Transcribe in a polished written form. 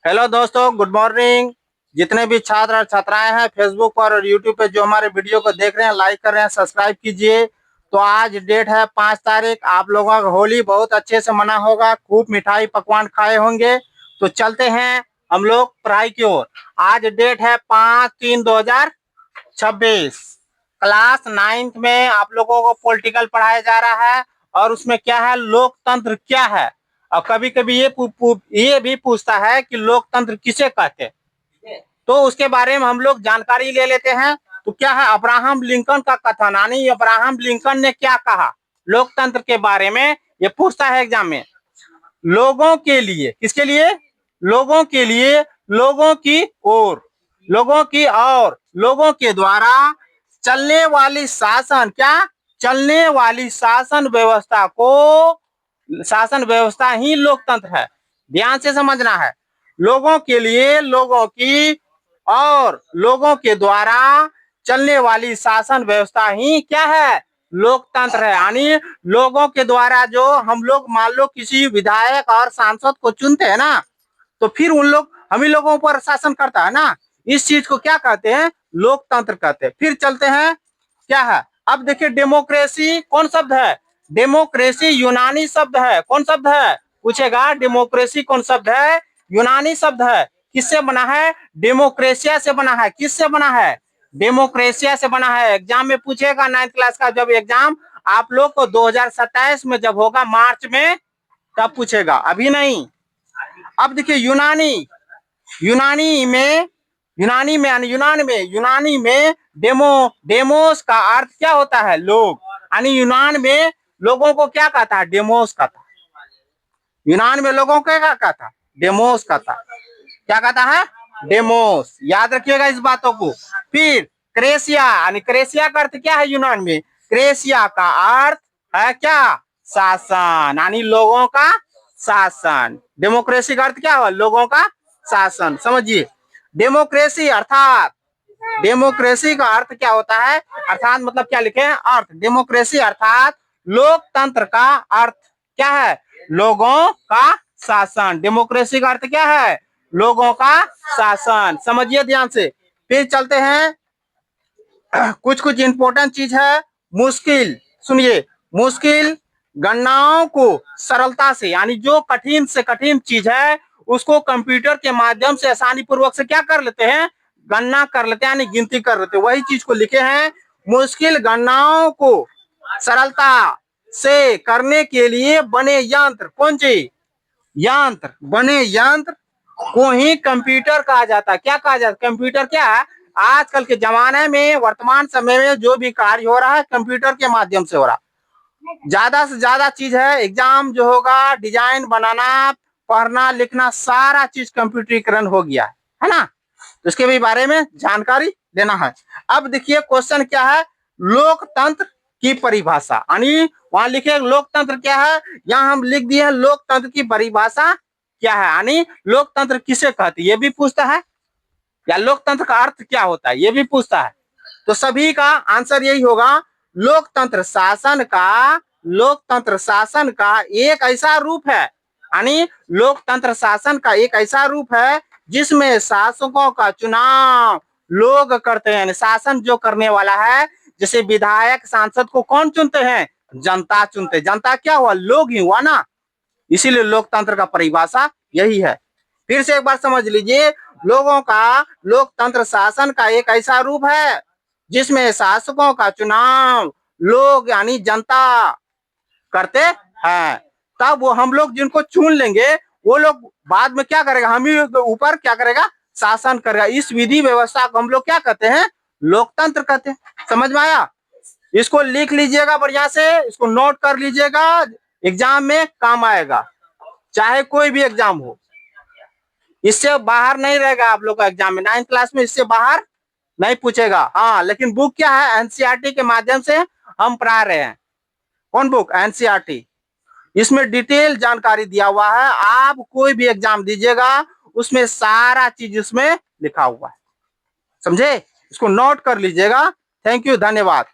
Hello दोस्तों, good morning. जितने भी छात्र और छात्राएं हैं फेसबुक पर और यूट्यूब पे जो हमारे वीडियो को देख रहे हैं, लाइक कर रहे हैं, सब्सक्राइब कीजिए। तो आज डेट है 5 तारीख। आप लोगों का होली बहुत अच्छे से मना होगा, खूब मिठाई पकवान खाए होंगे। तो चलते हैं हम लोग पढ़ाई की ओर। आज डेट है 5/3/2026। क्लास 9th में आप लोगों को पॉलिटिकल पढ़ाया जा रहा है और उसमें क्या है, लोकतंत्र क्या है। और कभी कभी ये भी पूछता है कि लोकतंत्र किसे कहते हैं। तो उसके बारे में हम लोग जानकारी ले लेते हैं। तो क्या है, अब्राहम लिंकन का कथन, यानी अब्राहम लिंकन ने क्या कहा लोकतंत्र के बारे में, ये पूछता है एग्जाम में। लोगों के लिए, किसके लिए? लोगों के लिए, लोगों की ओर, लोगों की और लोगों के द्वारा चलने वाली शासन, क्या चलने वाली शासन व्यवस्था को, शासन व्यवस्था ही लोकतंत्र है। ध्यान से समझना है। लोगों के लिए, लोगों की और लोगों के द्वारा चलने वाली शासन व्यवस्था ही क्या है, लोकतंत्र है। यानी लोगों के द्वारा जो हम लोग मान लो किसी विधायक और सांसद को चुनते हैं ना, तो फिर उन लोग हम ही लोगों पर शासन करता है ना। इस चीज को क्या कहते हैं, लोकतंत्र कहते हैं। फिर चलते हैं क्या है। अब देखिए, डेमोक्रेसी कौन शब्द है? डेमोक्रेसी यूनानी शब्द है। कौन शब्द है पूछेगा? डेमोक्रेसी कौन शब्द है? यूनानी शब्द है। किससे बना है? डेमोक्रेसिया से बना है। किससे बना है? डेमोक्रेसिया से बना है। एग्जाम में पूछेगा 9th क्लास का जब एग्जाम आप लोग को 2027 में जब होगा मार्च में, तब पूछेगा, अभी नहीं। अब देखिए, यूनानी में यूनानी में डेमोस का अर्थ क्या होता है? लोग। यानी यूनान में लोगों को क्या कहता है? डेमोस कहता है। यूनान में लोगों को क्या कहता है? डेमोस कहता है। क्या कहता है? डेमोस। याद रखिएगा इस बातों को। फिर क्रेसिया, यानी क्रेसिया का अर्थ क्या है यूनान में? क्रेसिया का अर्थ है क्या? शासन, यानी लोगों का शासन। डेमोक्रेसी का अर्थ क्या हुआ? लोगों का शासन। समझिए, डेमोक्रेसी अर्थात, डेमोक्रेसी का अर्थ क्या होता है? अर्थात मतलब क्या लिखे हैं? अर्थ। डेमोक्रेसी अर्थात लोकतंत्र का अर्थ क्या है? लोगों का शासन। डेमोक्रेसी का अर्थ क्या है? लोगों का शासन। समझिए ध्यान से। फिर चलते हैं, कुछ कुछ इंपॉर्टेंट चीज है। मुश्किल, सुनिए, मुश्किल गणनाओं को सरलता से, यानी जो कठिन से कठिन चीज है उसको कंप्यूटर के माध्यम से आसानी पूर्वक से क्या कर लेते हैं? गणना कर लेते हैं, यानी गिनती कर लेते हैं। वही चीज को लिखे हैं। मुश्किल गणनाओं को सरलता से करने के लिए बने यंत्र, कौन चीज? यंत्र। बने यंत्र को ही कंप्यूटर कहा जाता है। क्या कहा जाता है? कंप्यूटर क्या है? आजकल के जमाने में, वर्तमान समय में जो भी कार्य हो रहा है कंप्यूटर के माध्यम से हो रहा है। ज्यादा से ज्यादा चीज है, एग्जाम जो होगा, डिजाइन बनाना, पढ़ना लिखना, सारा चीज कंप्यूटरीकरण हो गया है ना। तो इसके भी बारे में जानकारी लेना है। अब देखिए क्वेश्चन क्या है, लोकतंत्र की परिभाषा, यानी वहां लिखे लोकतंत्र क्या है, यहाँ हम लिख दिए लोकतंत्र की परिभाषा क्या है, यानी लोकतंत्र किसे कहते हैं ये भी पूछता है, या लोकतंत्र का अर्थ क्या होता है ये भी पूछता है। तो सभी का आंसर यही होगा, लोकतंत्र शासन का एक ऐसा रूप है, यानी लोकतंत्र शासन का एक ऐसा रूप है जिसमें शासकों का चुनाव लोग करते हैं। शासन जो करने वाला है, जैसे विधायक सांसद को कौन चुनते हैं? जनता चुनते। जनता क्या हुआ? लोग ही हुआ ना। इसीलिए लोकतंत्र का परिभाषा यही है। फिर से एक बार समझ लीजिए, लोगों का लोकतंत्र शासन का एक ऐसा रूप है जिसमें शासकों का चुनाव लोग यानी जनता करते हैं। तब वो हम लोग जिनको चुन लेंगे वो लोग बाद में क्या करेगा? हम ही ऊपर क्या करेगा? शासन करेगा। इस विधि व्यवस्था को हम लोग क्या कहते हैं? लोकतंत्र कहते हैं। समझ में आया? इसको लिख लीजिएगा बढ़िया से, इसको नोट कर लीजिएगा, एग्जाम में काम आएगा, चाहे कोई भी एग्जाम हो। इससे बाहर नहीं रहेगा आप लोग का एग्जाम में। 9th क्लास में इससे बाहर नहीं पूछेगा। हाँ, लेकिन बुक क्या है? एनसीईआरटी के माध्यम से हम पढ़ा रहे हैं। कौन बुक? एनसीईआरटी। इसमें डिटेल जानकारी दिया हुआ है। आप कोई भी एग्जाम दीजिएगा उसमें सारा चीज उसमें लिखा हुआ है। समझे? इसको नोट कर लीजिएगा। थैंक यू, धन्यवाद।